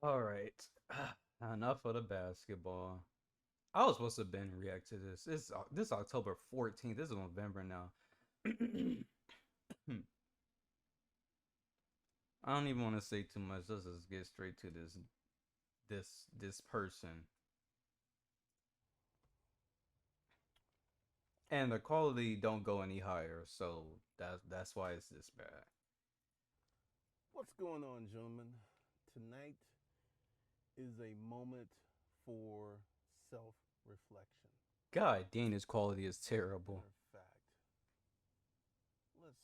All right. Enough of the basketball. I was supposed to have been react to this. This October 14th. This is November now. I don't even want to say too much. Let's just get straight to this person. And the quality don't go any higher, so that's why it's this bad. What's going on, gentlemen? Tonight is a moment for self reflection. God dang, this quality is terrible. Matter of fact, let's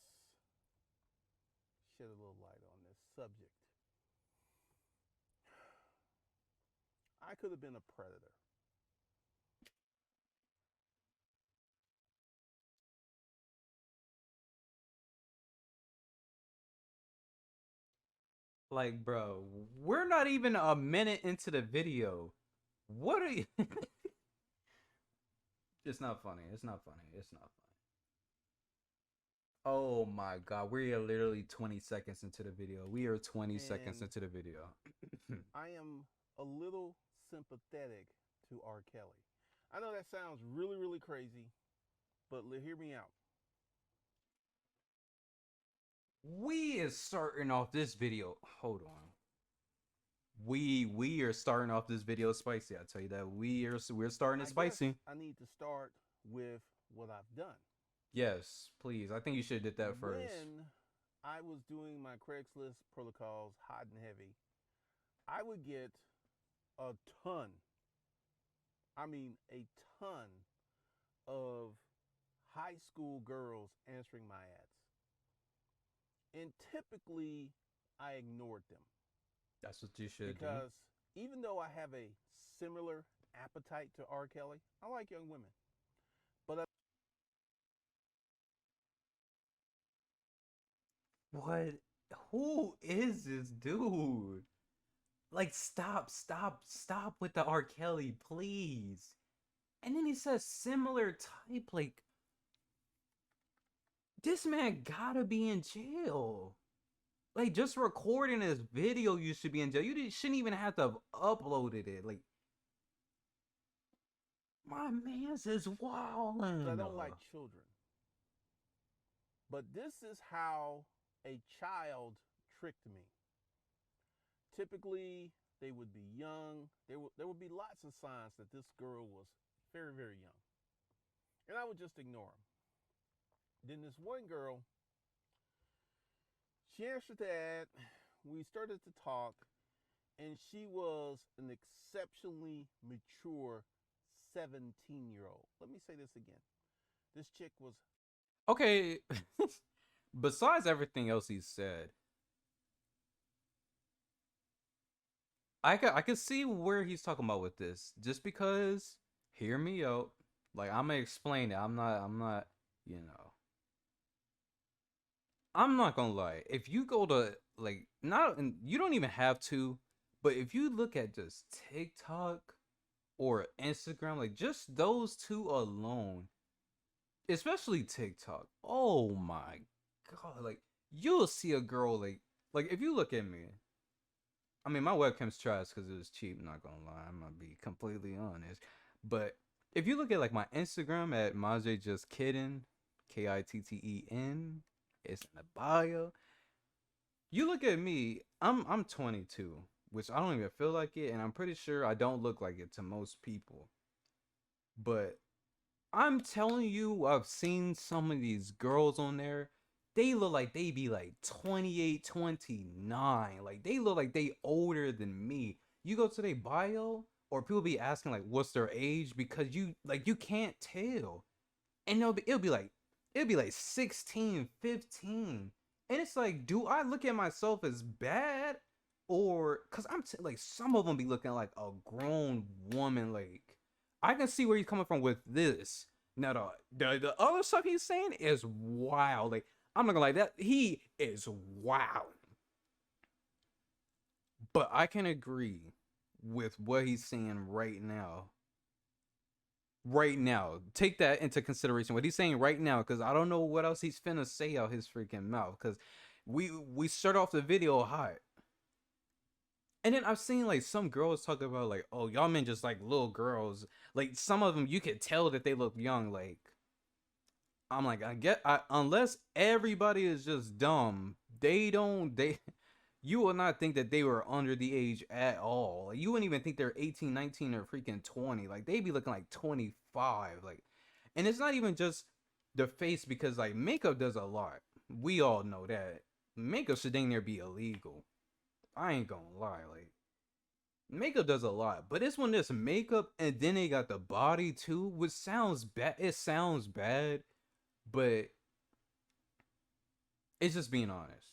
shed a little light on this subject. I could have been a predator. Like, bro, we're not even a minute into the video. What are you? It's not funny. It's not funny. It's not funny. Oh my god, we are literally 20 seconds into the video. We are 20 seconds And into the video. I am a little sympathetic to R. Kelly. I know that sounds really, really crazy, but hear me out. We is starting off this video. Hold on. We are starting off this video spicy. I tell you that we're starting it I guess spicy. I need to start with what I've done. Yes, please. I think you should have did that first. When I was doing my Craigslist protocols hot and heavy, I would get a ton, I mean a ton of high school girls answering my ads. And typically I ignored them That's what you should do. because even though I have a similar appetite to R. Kelly, I like young women. But What? Who is this dude? Like, stop with the R. Kelly, please. And then he says similar type. Like, this man gotta be in jail. Like, just recording this video, you should be in jail. Shouldn't even have to have uploaded it. Like, my man's is wildin'. I don't like children. But this is how a child tricked me. Typically, they would be young. There would be lots of signs that this girl was very, very young. And I would just ignore them. Then this one girl, she answered the ad. We started to talk, and she was an exceptionally mature 17-year-old. Let me say this again. This chick was Okay, besides everything else he said, I could see where he's talking about with this. Just because, hear me out. Like, I'm gonna explain it. I'm not gonna lie. If you go to, like, not, and you don't even have to, but if you look at just TikTok or Instagram, like, just those two alone, especially TikTok. Oh my god, like, you'll see a girl, like if you look at me, I mean, my webcam's trash because it was cheap. Not gonna lie, I'm gonna be completely honest. But if you look at like my Instagram at Maje Just Kidding, Kitten, it's in the bio. You look at me, I'm 22, which I don't even feel like it, and I'm pretty sure I don't look like it to most people. But I'm telling you, I've seen some of these girls on there. They look like they be like 28, 29. Like, they look like they older than me. You go to their bio, or people be asking like what's their age, because you can't tell. And it'll be like 16, 15. And it's like, do I look at myself as bad? Or cause like, some of them be looking like a grown woman. Like, I can see where he's coming from with this. Now the other stuff he's saying is wild. Like, I'm not gonna lie, that he is wild. But I can agree with what he's saying right now. Right now, take that into consideration. What he's saying right now, because I don't know what else he's finna say out his freaking mouth. Because we start off the video hot. And then I've seen like some girls talk about like, oh, y'all men just like little girls. Like some of them, you could tell that they look young. Like I'm like, unless everybody is just dumb, they you will not think that they were under the age at all. Like, you wouldn't even think they're 18, 19, or freaking 20. Like they'd be looking like 25. Like, and it's not even just the face because like makeup does a lot. We all know that makeup should dang near be illegal. I ain't gonna lie, like makeup does a lot, but it's when there's makeup and then they got the body too, which sounds bad. It sounds bad, but it's just being honest.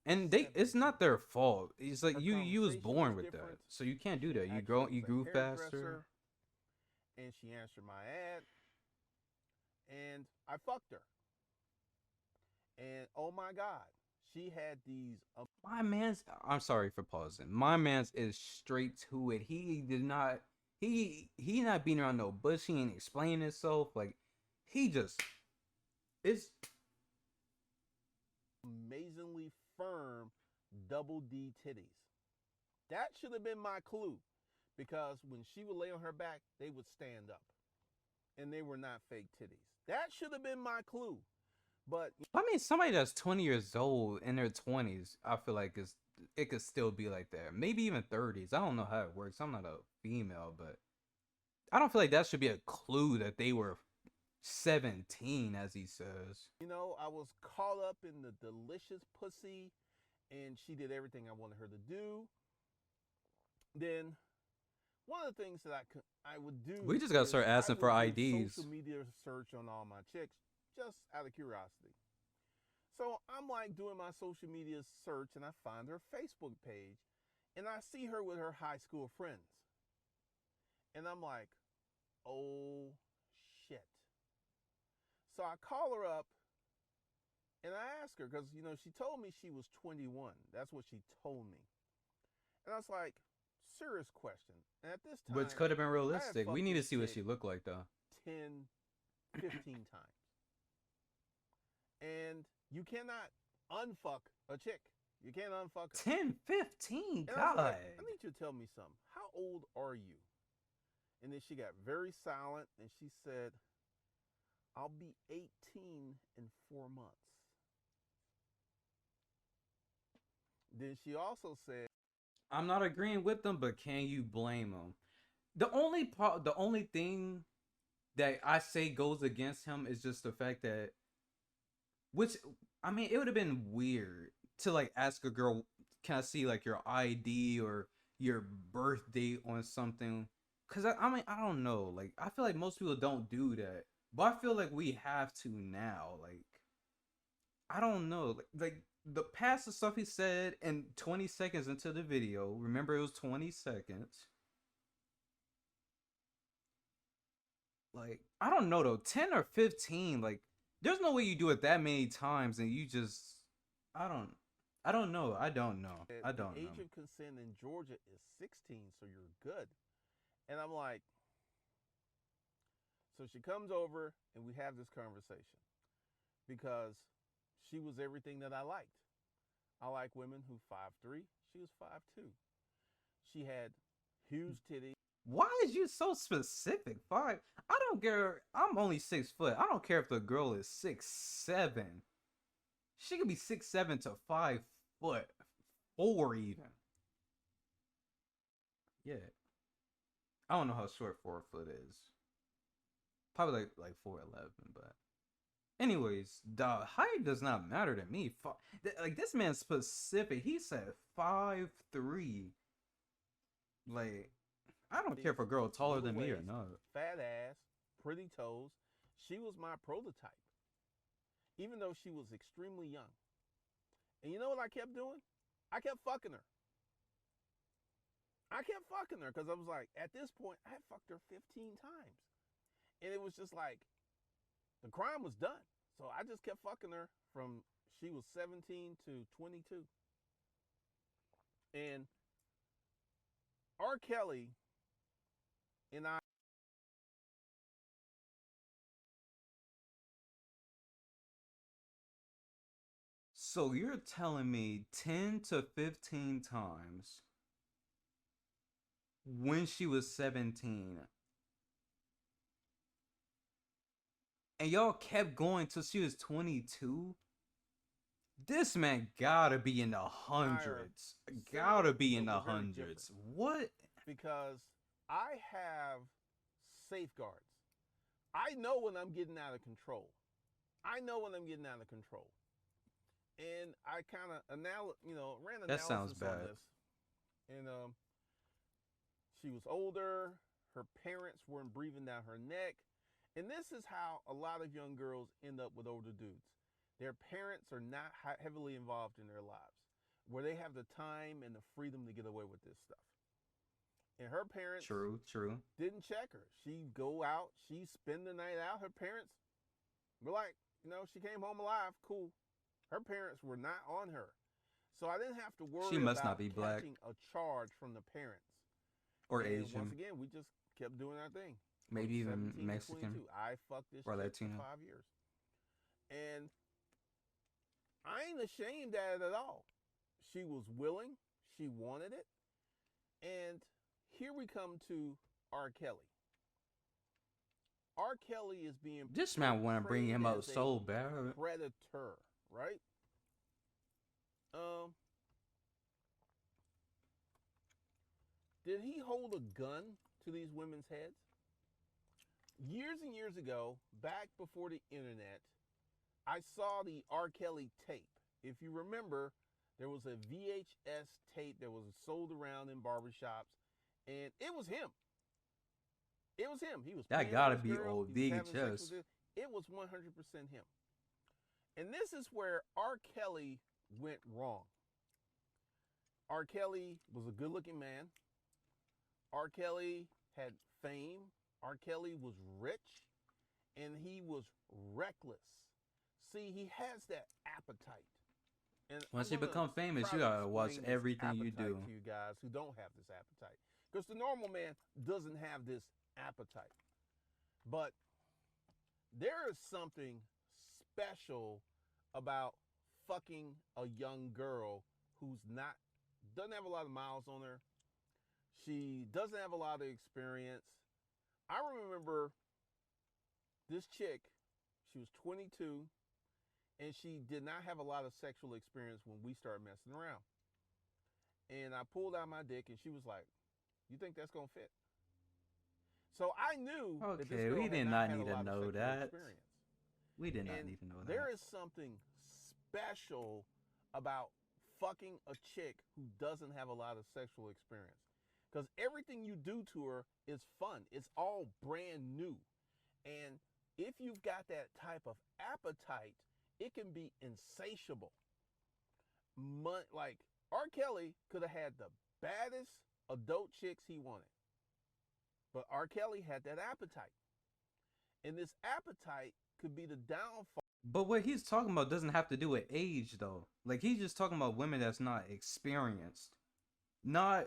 And it's 17. not their fault. It's like Her you was conversation was born with that, different. so you can't do She that. actually You was a grew faster. hairdresser, and she answered my ad, and I fucked her. And oh my God, she had these. My man's. I'm sorry for pausing. My man's is straight to it. He did not. He not beating around no bush. He ain't explaining himself. Like he just. It's Amazingly firm double D titties. That should have been my clue because when she would lay on her back, they would stand up and they were not fake titties. That should have been my clue. But I mean, somebody that's 20 years old in their 20s, I feel like it could still be like that. Maybe even 30s. I don't know how it works. I'm not a female, but I don't feel like that should be a clue that they were 17, as he says. you know, I was caught up in the delicious pussy and she did everything I wanted her to do. Then one of the things that I would do We just gotta is start I asking for would do IDs. social media search on all my chicks just out of curiosity. So I'm like doing my social media search and I find her Facebook page and I see her with her high school friends. And I'm like, oh shit. So I call her up and I ask her because, you know, she told me she was 21. That's what she told me. And I was like, serious question. And at this Which time, could have been I had realistic. We fucked need to this see what chick she looked like though. 10, 15 times. And you cannot unfuck a chick. You can't unfuck her. 10, 15, And I was God. like, I need you to tell me something. How old are you? And then she got very silent and she said, I'll be 18 in 4 months. Then she also said, I'm not agreeing with them, but can you blame them? The only thing that I say goes against him is just the fact that, which I mean, it would have been weird to like ask a girl, "Can I see like your ID or your birth date on something?" Because I mean, I don't know. Like, I feel like most people don't do that, but I feel like we have to now. Like, I don't know. Like the past the stuff he said and 20 seconds into the video. Remember, it was 20 seconds. Like, I don't know though. 10 or 15. Like, there's no way you do it that many times and you just. I don't. I don't know. I don't know. I the don't know. age of consent in Georgia is 16, so you're good. And I'm like, so she comes over and we have this conversation because she was everything that I liked. I like women who 5'3". She was 5'2". She had huge titties. Why is you so specific? Five. I don't care. I'm only 6 foot. I don't care if the girl is 6'7". She could be 6'7" to 5 foot, 4 even. Yeah. I don't know how short 4 foot is. Probably like 4'11", but anyways, the height does not matter to me. Like this man's specific. He said 5'3". Like I don't care if a girl taller Little than me or waist, not. fat ass, pretty toes. She was my prototype, even though she was extremely young. And you know what I kept doing? I kept fucking her. I kept fucking her because I was like, at this point, I had fucked her 15 times. And it was just like, the crime was done. So I just kept fucking her from she was 17 to 22. And R. Kelly and I. So you're telling me 10 to 15 times when she was 17. And y'all kept going till she was 22. This man gotta be in the hundreds. Gotta be in the hundreds. What? Because I have safeguards. I know when I'm getting out of control. I know when I'm getting out of control. And I kind of ran analysis That sounds bad. on this. And she was older. Her parents weren't breathing down her neck. And this is how a lot of young girls end up with older dudes. Their parents are not heavily involved in their lives, where they have the time and the freedom to get away with this stuff. And her parents True. didn't check her. She'd go out, she'd spend the night out. Her parents were like, she came home alive, cool. Her parents were not on her. So I didn't have to worry She must about not be black. catching a charge from the parents. Or And Asian. once again, we just kept doing our thing. Maybe even 17 to Mexican. 22. I fucked this Or chick Latino. for 5 years. And I ain't ashamed at it at all. She was willing. She wanted it. And here we come to R. Kelly. R. Kelly is being This man want to bring him portrayed up as a so bad. predator, right? Did he hold a gun to these women's heads? Years and years ago, back before the internet, I saw the R. Kelly tape. If you remember, there was a VHS tape that was sold around in barbershops, and it was him. It was him. He was That playing gotta with this be girl. old He was having sex VHS. with her. It was 100% him. And this is where R. Kelly went wrong. R. Kelly was a good-looking man. R. Kelly had fame. R. Kelly was rich, and he was reckless. See, he has that appetite. And Once I'm you gonna become famous, try you to gotta watch explain this everything you appetite do. to you guys who don't have this appetite, because the normal man doesn't have this appetite. But there is something special about fucking a young girl who's doesn't have a lot of miles on her. She doesn't have a lot of experience. I remember this chick, she was 22, and she did not have a lot of sexual experience when we started messing around. And I pulled out my dick, and she was like, "You think that's going to fit?" So I knew that this Okay, girl we had did not not had need a to lot know of sexual that. experience. We did not And need to know there that. is something special about fucking a chick who doesn't have a lot of sexual experience. Because everything you do to her is fun. It's all brand new. And if you've got that type of appetite, it can be insatiable. Like R. Kelly could have had the baddest adult chicks he wanted. But R. Kelly had that appetite. And this appetite could be the downfall. But what he's talking about doesn't have to do with age, though. Like, he's just talking about women that's not experienced, not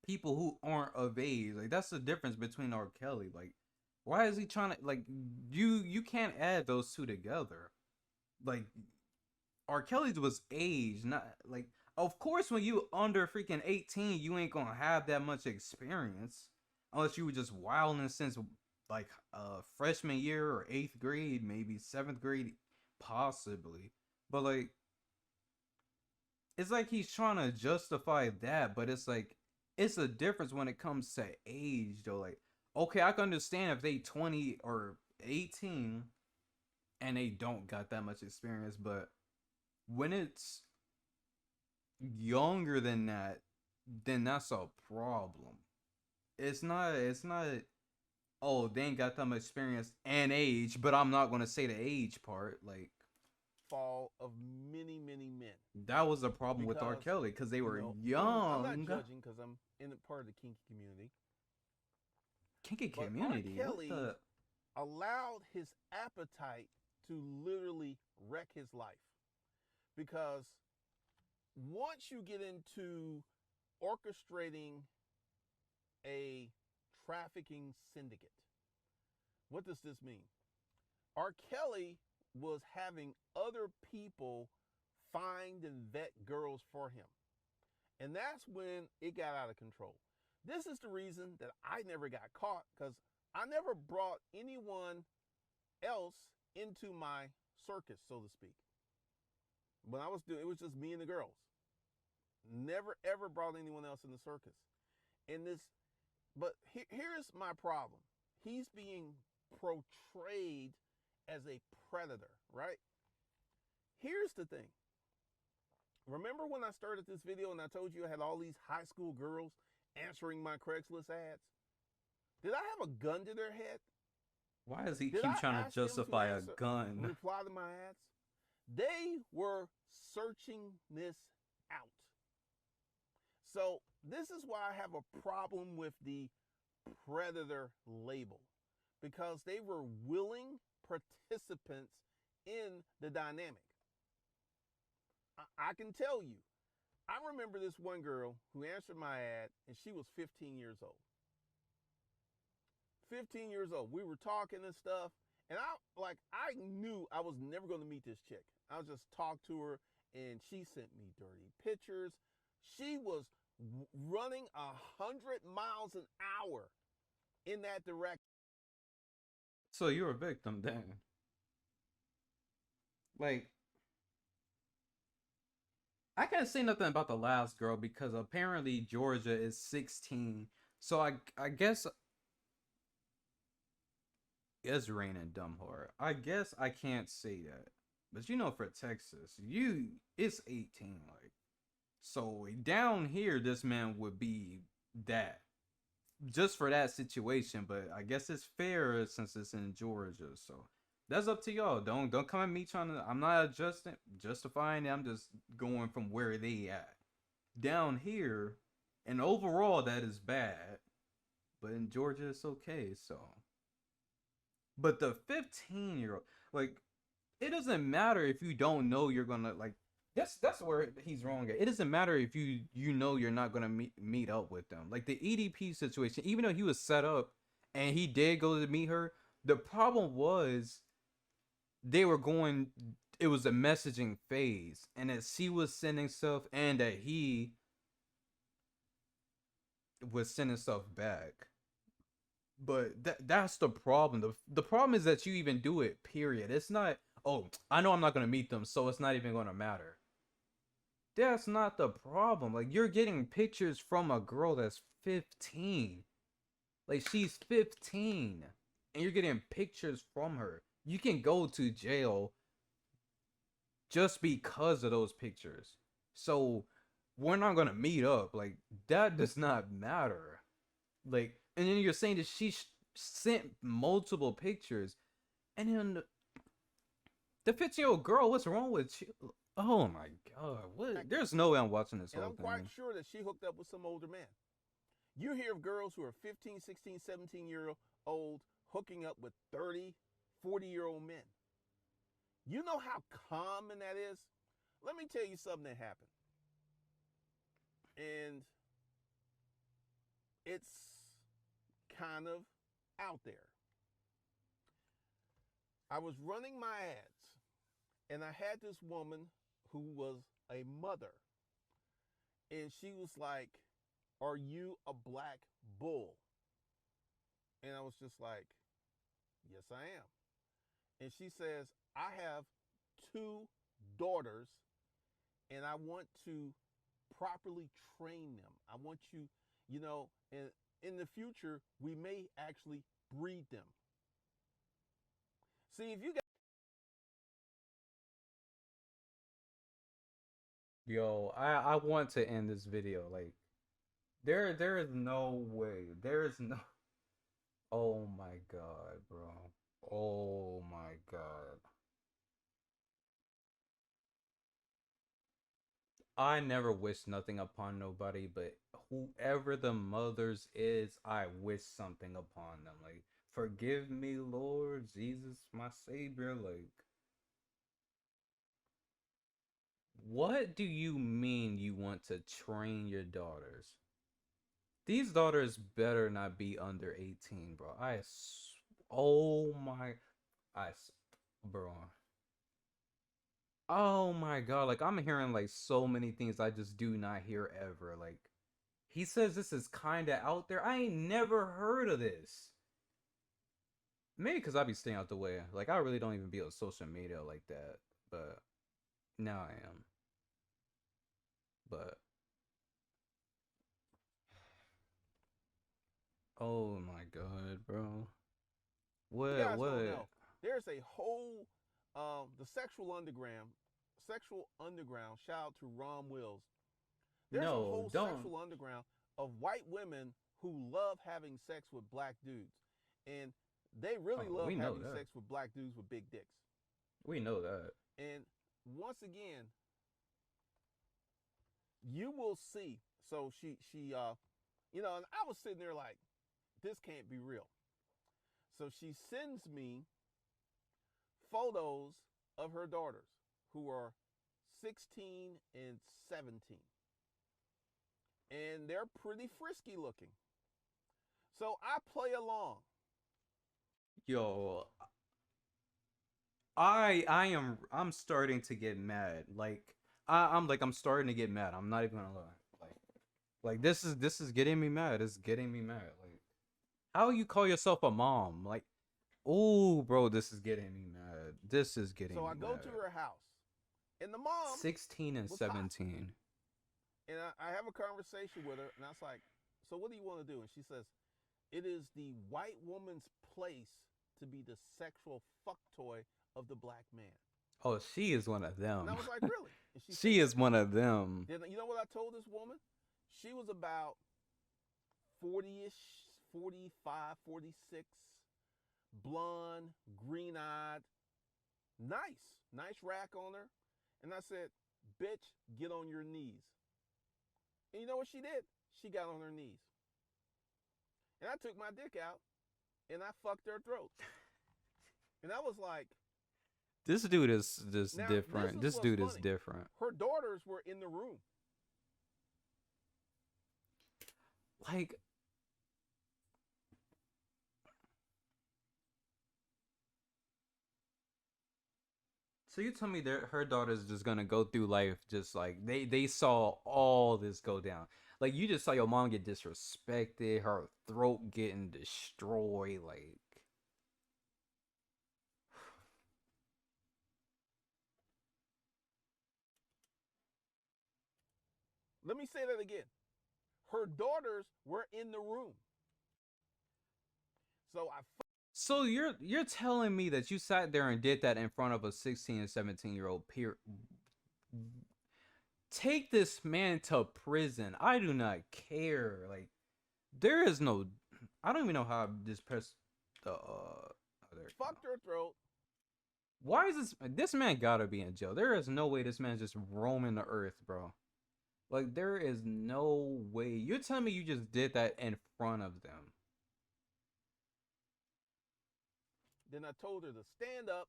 people who aren't of age. Like, that's the difference between R. Kelly. Like, why is he trying to, like, you can't add those two together. Like, R. Kelly's was age, not like. Of course, when you under freaking 18, you ain't gonna have that much experience unless you were just wilding since like freshman year or 8th grade, maybe 7th grade, possibly. But like, it's like he's trying to justify that, but it's like it's a difference when it comes to age, though. Like, okay, I can understand if they 20 or 18 and they don't got that much experience, but when it's younger than that, then that's a problem. It's not oh, they ain't got that much experience and age, but I'm not gonna say the age part. Like, Fall of many, many men. that was a problem with R. Because, Kelly because they were I'm young. not judging because I'm in a part of the kinky community. Kinky But community. R. Kelly What the? allowed his appetite to literally wreck his life. Because once you get into orchestrating a trafficking syndicate, what does this mean? R. Kelly was having other people find and vet girls for him. And that's when it got out of control. This is the reason that I never got caught, because I never brought anyone else into my circus, so to speak. When I was doing it was just me and the girls. Never ever brought anyone else in the circus. And this, but here's my problem. He's being portrayed as a predator, right? Here's the thing. Remember when I started this video and I told you I had all these high school girls answering my Craigslist ads? Did I have a gun to their head? Why does he Did keep I trying to ask them justify a answer, gun? reply to my ads? They were searching this out. So this is why I have a problem with the predator label, because they were willing participants in the dynamic. I can tell you, I remember this one girl who answered my ad, and she was 15 years old. 15 years old. We were talking and stuff, and I knew I was never going to meet this chick. I was just talk to her, and she sent me dirty pictures. She was running 100 miles an hour in that direction. So you're a victim then. Like, I can't say nothing about the last girl because apparently Georgia is 16. So I guess it's raining dumb whore. I guess I can't say that. But you know, for Texas, it's 18. Like, so down here, this man would be that. Just for that situation, but I guess it's fair since it's in Georgia. So that's up to y'all. Don't come at me trying to. I'm not justifying it. I'm just going from where they at. Down here, and overall that is bad, but in Georgia it's okay. So, but the 15-year-old, like, it doesn't matter if you don't know you're gonna like. That's where he's wrong. It doesn't matter if you know you're not gonna meet up with them. Like the EDP situation, even though he was set up and he did go to meet her, the problem was they were going. It was a messaging phase, and that she was sending stuff, and that he was sending stuff back. But that's the problem. The problem is that you even do it. Period. It's not. Oh, I know I'm not gonna meet them, so it's not even gonna matter. That's not the problem. Like, you're getting pictures from a girl that's 15. Like, she's 15. And you're getting pictures from her. You can go to jail just because of those pictures. So, we're not going to meet up. Like, that does not matter. Like, and then you're saying that she sent multiple pictures. And then the 15-year-old girl, what's wrong with you? Oh my God! What? There's no way I'm watching this and whole I'm thing. quite sure that she hooked up with some older man. You hear of girls who are 15, 16, 17-year-old hooking up with 30, 40-year-old men. You know how common that is? Let me tell you something that happened. And it's kind of out there. I was running my ads, and I had this woman who was a mother, and she was like, "Are you a black bull?" And I was just like, "Yes, I am." And she says, "I have 2 daughters, and I want to properly train them. I want you, and in the future, we may actually breed them." See, if you got Yo, I want to end this video. Like, there is no way. There is no. Oh my God, bro. Oh my God. I never wish nothing upon nobody, but whoever the mothers is, I wish something upon them. Like, forgive me, Lord Jesus, my Savior. Like, what do you mean you want to train your daughters? These daughters better not be under 18, bro. I, oh my, bro. Oh my god, like I'm hearing like so many things I just do not hear ever. Like he says this is kinda out there. I ain't never heard of this. Maybe because I be staying out the way. Like I really don't even be on social media like that. But now I am. But oh my god, bro. You What guys don't what? know. There's a whole the sexual underground. Shout out to Ron Wills. There's a No, whole don't. sexual underground of white women who love having sex with black dudes, and they really Oh, love we know having that. sex with black dudes with big dicks. We know that. And once again, you will see. So and I was sitting there like, this can't be real. So she sends me photos of her daughters who are 16 and 17. And they're pretty frisky looking. So I play along. Yo, I'm starting to get mad. I'm starting to get mad. I'm not even gonna lie. Like this is getting me mad. It's getting me mad. Like how you call yourself a mom? Like, oh bro, this is getting me mad. This is getting So me I go to mad. her house. And the mom 16 and was hot. 17. And I have a conversation with her. And I was like, so what do you want to do? And she says, it is the white woman's place to be the sexual fuck toy of the black man. Oh, she is one of And I them. was like, really? And she said, She yes. is one of them. Then you know what I told this woman? She was about 40-ish, 45, 46, blonde, green-eyed, nice rack on her. And I said, bitch, get on your knees. And you know what she did? She got on her knees. And I took my dick out and I fucked her throat. And I was like, This dude is just now different. this is This what's dude is funny. different. Her daughters were in the room. Like, so you tell me that her daughter's just gonna go through life just like they saw all this go down. Like you just saw your mom get disrespected, her throat getting destroyed. Like, Let me say that again. Her daughters were in the room. So so you're telling me that you sat there and did that in front of a 16 and 17-year-old peer? Take this man to prison. I do not care. Like, there is no. I don't even know how this press. The there fucked her throat. Why is this man gotta be in jail? There is no way this man's just roaming the earth, bro. Like there is no way. You're telling me you just did that in front of them. Then I told her to stand up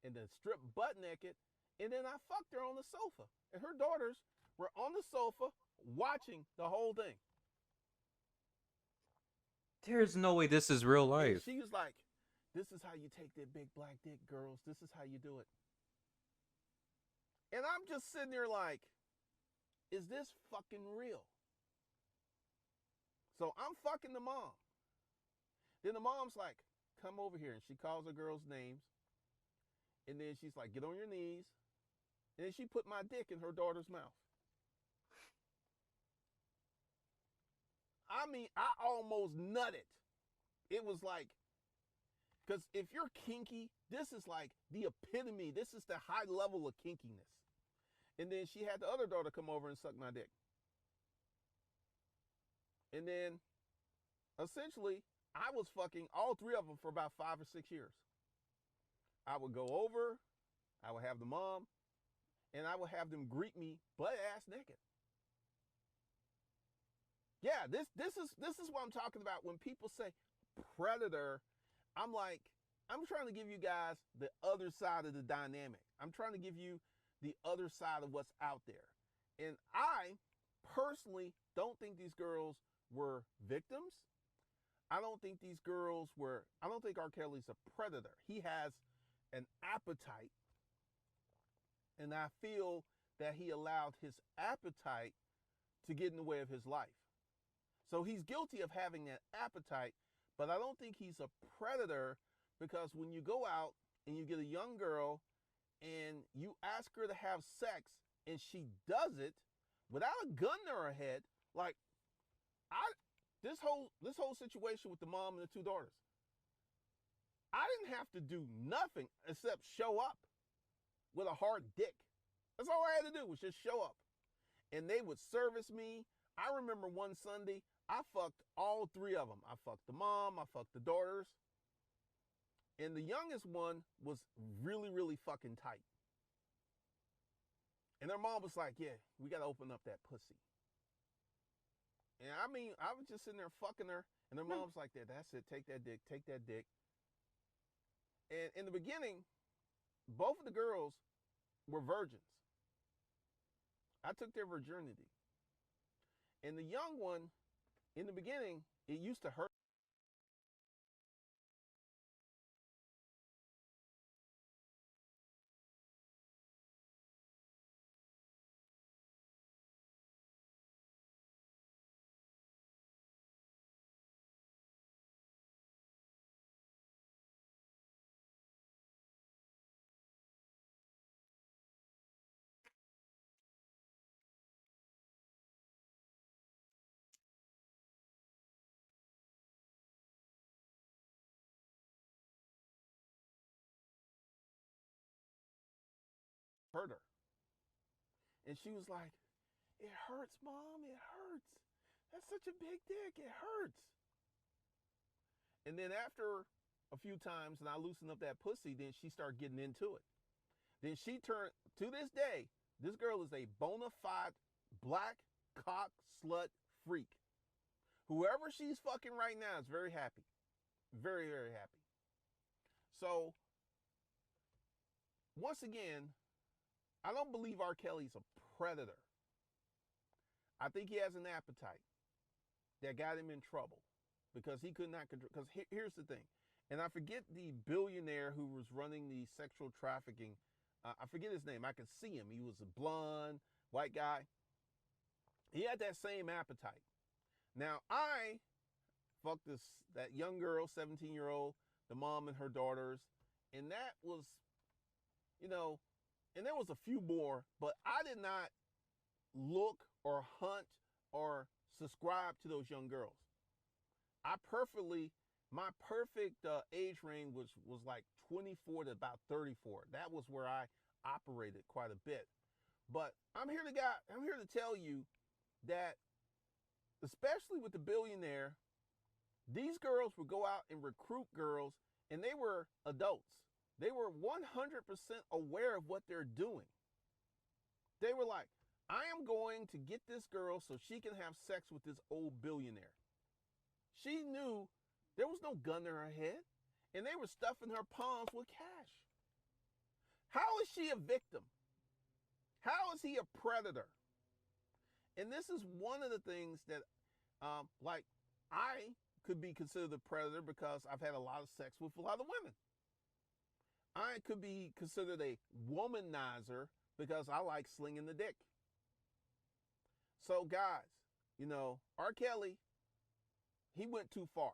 and then strip butt naked. And then I fucked her on the sofa. And her daughters were on the sofa watching the whole thing. There's no way this is real And life. she was like, this is how you take that big black dick, girls. This is how you do it. And I'm just sitting there like, is this fucking real? So I'm fucking the mom. Then the mom's like, come over here. And she calls her girls' names. And then she's like, get on your knees. And then she put my dick in her daughter's mouth. I mean, I almost nutted. It was like, because if you're kinky, this is like the epitome. This is the high level of kinkiness. And then she had the other daughter come over and suck my dick. And then, essentially, I was fucking all three of them for about 5 or 6 years. I would go over, I would have the mom, and I would have them greet me butt ass naked. Yeah, this is what I'm talking about. When people say predator, I'm like, I'm trying to give you guys the other side of the dynamic. I'm trying to give you the other side of what's out there. And I personally don't think these girls were victims. I don't think R. Kelly's a predator. He has an appetite And I feel that he allowed his appetite to get in the way of his life. So he's guilty of having that appetite, but I don't think he's a predator, because when you go out and you get a young girl and you ask her to have sex and she does it without a gun to her head, like this whole situation with the mom and the two daughters, I didn't have to do nothing except show up with a hard dick. That's all I had to do was just show up. And they would service me. I remember one Sunday, I fucked all three of them. I fucked the mom, I fucked the daughters. And the youngest one was really, really fucking tight. And their mom was like, yeah, we got to open up that pussy. And I mean, I was just sitting there fucking her. And their mom's like, that's it. Take that dick. Take that dick. And in the beginning, both of the girls were virgins. I took their virginity. And the young one, in the beginning, it used to hurt. Hurt her. And she was like, it hurts, Mom, it hurts. That's such a big dick, it hurts. And then after a few times and I loosened up that pussy, then she started getting into it. Then she turned, to this day, this girl is a bona fide black cock slut freak. Whoever she's fucking right now is very happy. Very, very happy. So, once again, I don't believe R. Kelly's a predator. I think he has an appetite that got him in trouble because he could not control. Because here's the thing, and I forget the billionaire who was running the sexual trafficking. I forget his name. I could see him. He was a blonde, white guy. He had that same appetite. Now, I fucked that young girl, 17-year-old, the mom and her daughters, and that was, and there was a few more, but I did not look or hunt or subscribe to those young girls. My perfect age range was like 24 to about 34. That was where I operated quite a bit. But I'm here to tell you that, especially with the billionaire, these girls would go out and recruit girls, and they were adults. They were 100% aware of what they're doing. They were like, I am going to get this girl so she can have sex with this old billionaire. She knew there was no gun to her head, and they were stuffing her palms with cash. How is she a victim? How is he a predator? And this is one of the things that, I could be considered a predator because I've had a lot of sex with a lot of women. I could be considered a womanizer because I like slinging the dick. So guys, R. Kelly, he went too far.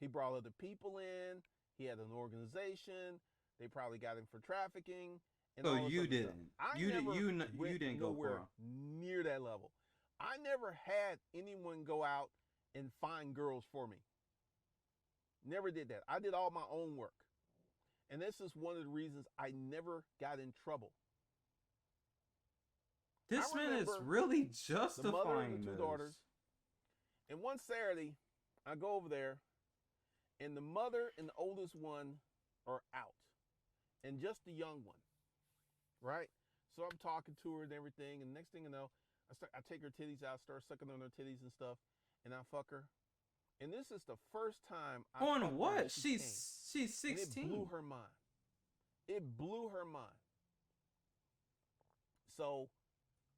He brought other people in. He had an organization. They probably got him for trafficking. And So all this you other didn't. Stuff. You didn't go nowhere far. near that level. I never had anyone go out and find girls for me. Never did that. I did all my own work. And this is one of the reasons I never got in trouble. This man is really justifying the mother and the two this. daughters. And one Saturday, I go over there, and the mother and the oldest one are out, and just the young one, right? So I'm talking to her and everything, and next thing you know, I take her titties out, start sucking on her titties and stuff, and I fuck her. And this is the first time I On what? She's 16. And it blew her mind. It blew her mind. So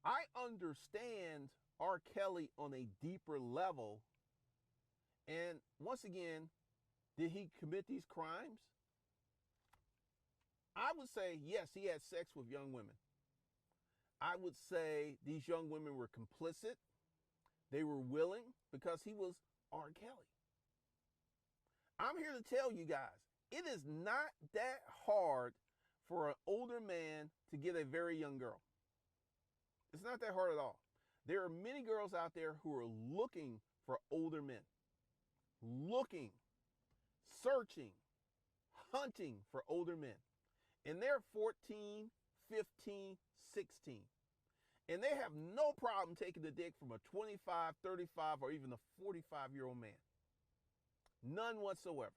I understand R. Kelly on a deeper level. And once again, did he commit these crimes? I would say, yes, he had sex with young women. I would say these young women were complicit. They were willing because he was R. Kelly. I'm here to tell you guys, it is not that hard for an older man to get a very young girl. It's not that hard at all. There are many girls out there who are looking for older men, looking, searching, hunting for older men. And they're 14, 15, 16. And they have no problem taking the dick from a 25, 35, or even a 45-year-old man. None whatsoever.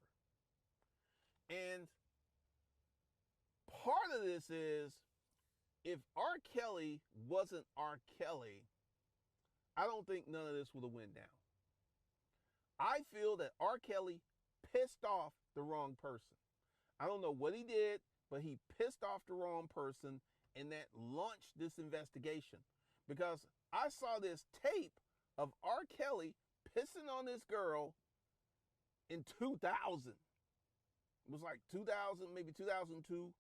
And part of this is, if R. Kelly wasn't R. Kelly, I don't think none of this would have went down. I feel that R. Kelly pissed off the wrong person. I don't know what he did, but he pissed off the wrong person, and that launched this investigation. Because I saw this tape of R. Kelly pissing on this girl in 2000. It was like 2000, maybe 2002.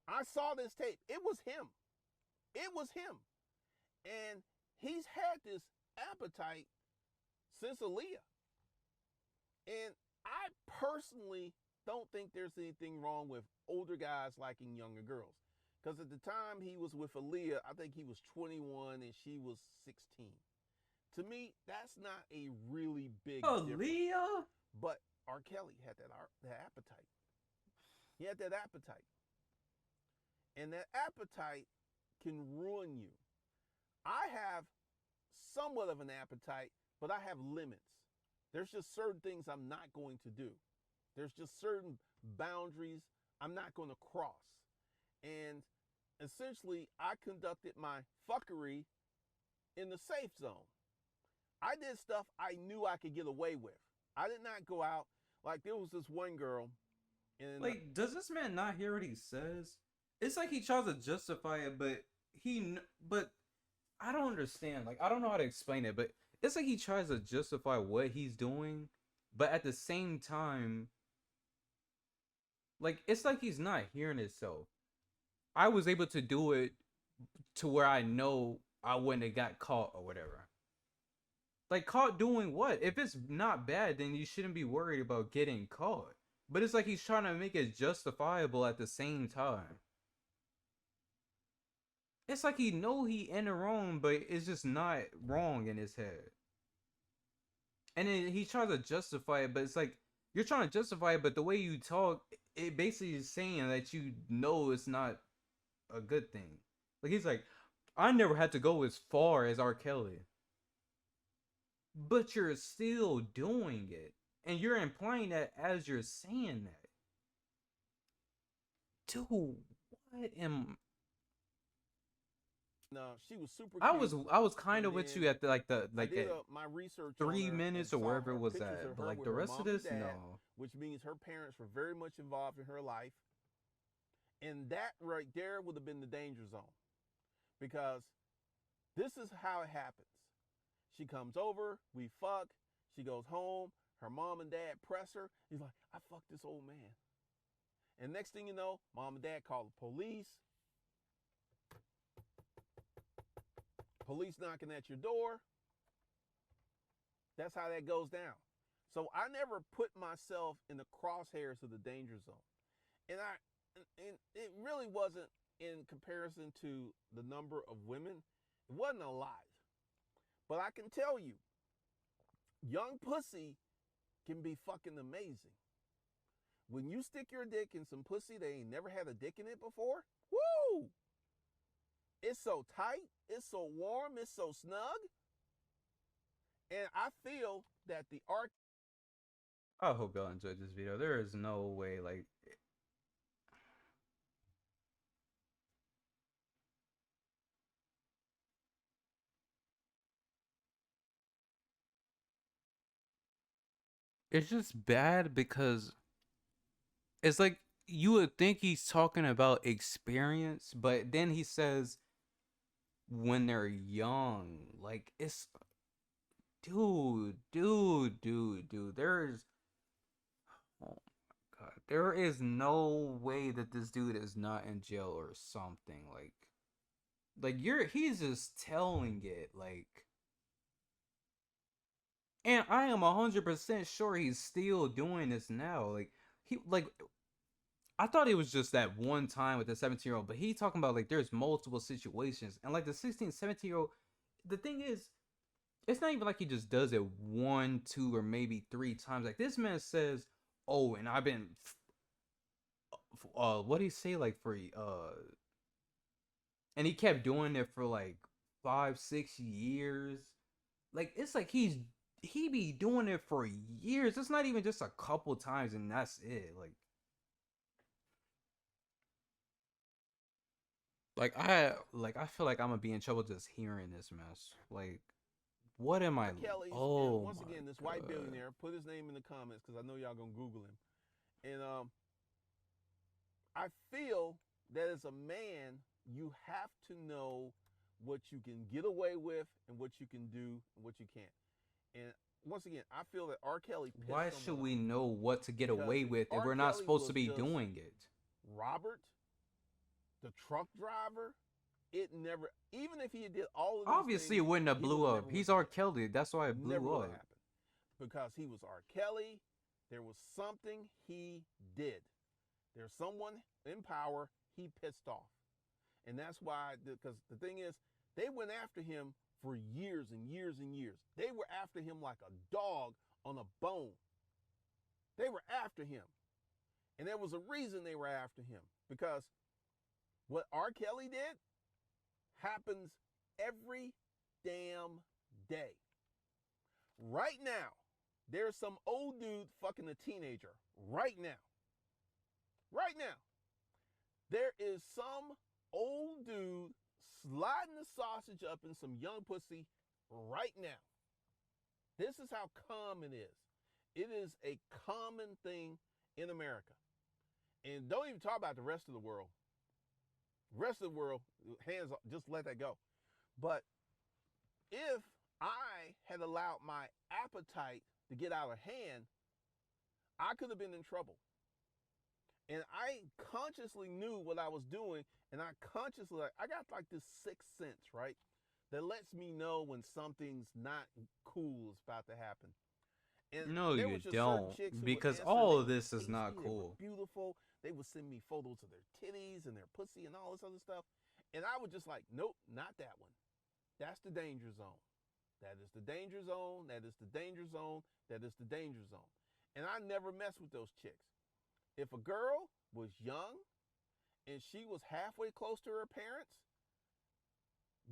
I saw this tape. It was him. It was him. And he's had this appetite since Aaliyah. And I personally don't think there's anything wrong with older guys liking younger girls. Because at the time he was with Aaliyah, I think he was 21 and she was 16. To me, that's not a really big difference. Aaliyah? But R. Kelly had that appetite. He had that appetite. And that appetite can ruin you. I have somewhat of an appetite, but I have limits. There's just certain things I'm not going to do. There's just certain boundaries I'm not going to cross. And essentially, I conducted my fuckery in the safe zone. I did stuff I knew I could get away with. I did not go out. Like, there was this one girl. And like, does this man not hear what he says? It's like he tries to justify it, but I don't understand. Like, I don't know how to explain it, but it's like he tries to justify what he's doing, but at the same time, like, it's like he's not hearing himself. I was able to do it to where I know I wouldn't have got caught or whatever. Like, caught doing what? If it's not bad, then you shouldn't be worried about getting caught. But it's like he's trying to make it justifiable at the same time. It's like he know he in the wrong, but it's just not wrong in his head. And then he tries to justify it, but it's like, you're trying to justify it, but the way you talk, it basically is saying that you know it's not a good thing. Like, he's like, I never had to go as far as R. Kelly. But you're still doing it. And you're implying that as you're saying that. Dude, what am... No, she was super cute. I was kind of with you at my research 3 minutes or wherever it was at, but like the rest of this, no. Which means her parents were very much involved in her life, and that right there would have been the danger zone, because this is how it happens. She comes over, we fuck, she goes home, her mom and dad press her. He's like, I fucked this old man, and next thing you know, mom and dad call the police. Police knocking at your door. That's how that goes down. So I never put myself in the crosshairs of the danger zone. And it really wasn't in comparison to the number of women. It wasn't a lot. But I can tell you, young pussy can be fucking amazing. When you stick your dick in some pussy that ain't never had a dick in it before, woo! It's so tight, it's so warm, it's so snug. And I feel that the art... I hope y'all enjoyed this video. There is no way, like... It's just bad because it's like you would think he's talking about experience, but then he says when they're young. Like, it's... Dude. There's... Oh my God, there is no way that this dude is not in jail or something. He's just telling it and I am 100% sure he's still doing this now. He like I thought it was just that one time with the 17-year-old, but he talking about there's multiple situations and the 16, 17-year-old. The thing is, it's not even like he just does it one, two, or maybe three times. Like this man says, "Oh, and I've been, what do you say? And he kept doing it for 5, 6 years. It's like he be doing it for years. It's not even just a couple times and that's it. I feel like I'm gonna be in trouble just hearing this mess. What am I? Kelly's, and Oh once my again, this white god! billionaire, put his name in the comments because I know y'all gonna Google him. And I feel that as a man, you have to know what you can get away with and what you can do and what you can't. And once again, I feel that R. Kelly pissed Why should someone we off know what to get because away if with if R. we're not Kelly supposed to was be just doing it? Robert, the truck driver, it never. Even if he did all of these Obviously, things, it wouldn't have he would blew have up. never went He's to R. jail. Kelly. That's why it Never blew would have up. happened because he was R. Kelly. There was something he did. There's someone in power he pissed off. And that's why, because the thing is, they went after him for years and years and years. They were after him like a dog on a bone. They were after him. And there was a reason they were after him. Because what R. Kelly did happens every damn day. Right now, there's some old dude fucking a teenager. Right now. Right now. There is some old dude sliding the sausage up in some young pussy right now. This is how common it is. It is a common thing in America. And don't even talk about the rest of the world. The rest of the world, hands off, just let that go. But if I had allowed my appetite to get out of hand, I could have been in trouble. And I consciously knew what I was doing, and I got like this sixth sense, right? That lets me know when something's not cool is about to happen. And No, there you was just certain don't. chicks who would Because answer, and all they of were this is not tasty, they were cool. beautiful. They would send me photos of their titties and their pussy and all this other stuff. And I would just like, nope, not that one. That's the danger zone. That is the danger zone. That is the danger zone. That is the danger zone. And I never mess with those chicks. If a girl was young and she was halfway close to her parents,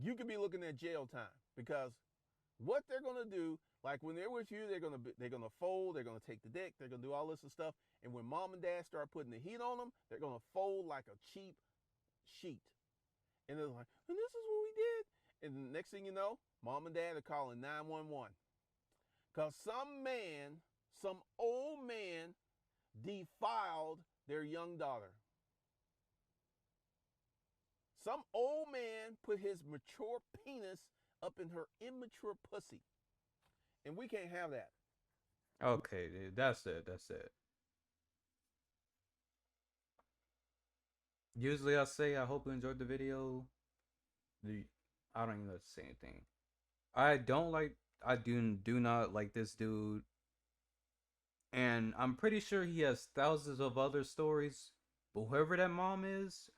you could be looking at jail time because what they're gonna do, like when they're with you, they're gonna fold, they're gonna take the dick, they're gonna do all this stuff, and when mom and dad start putting the heat on them, they're gonna fold like a cheap sheet, and they're like, and this is what we did, and the next thing you know, mom and dad are calling 911 because some old man, defiled their young daughter. Some old man put his mature penis up in her immature pussy. And we can't have that. Okay, dude, that's it. That's it. Usually I say I hope you enjoyed the video. The I don't even know to say anything. I do not like this dude. And I'm pretty sure he has thousands of other stories. But whoever that mom is,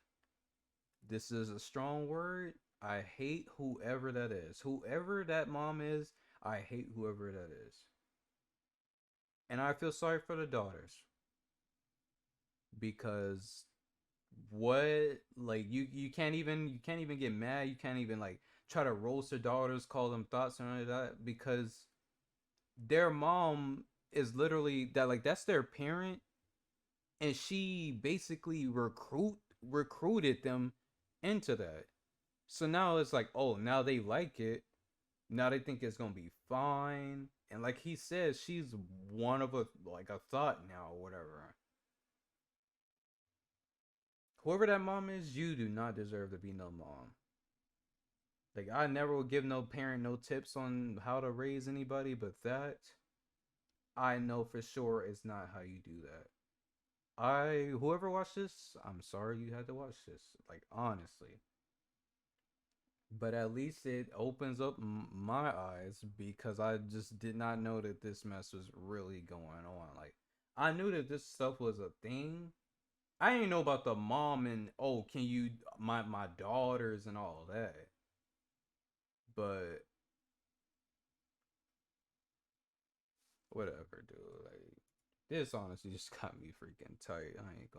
this is a strong word. I hate whoever that is. Whoever that mom is, I hate whoever that is. And I feel sorry for the daughters. Because what you can't even get mad, you can't even try to roast their daughters, call them thoughts and all that because their mom is literally that's their parent and she basically recruited them into that. So now it's like, oh, now they like it. Now they think it's gonna be fine. And like he says, she's one of a thought now or whatever. Whoever that mom is, you do not deserve to be no mom. I never will give no parent no tips on how to raise anybody, but that I know for sure is not how you do that. whoever watched this, I'm sorry you had to watch this. Like, honestly. But at least it opens up my eyes because I just did not know that this mess was really going on. Like, I knew that this stuff was a thing. I didn't know about the mom and, oh, can you, my daughters and all that. But whatever, dude. Like, this honestly just got me freaking tight. I ain't gonna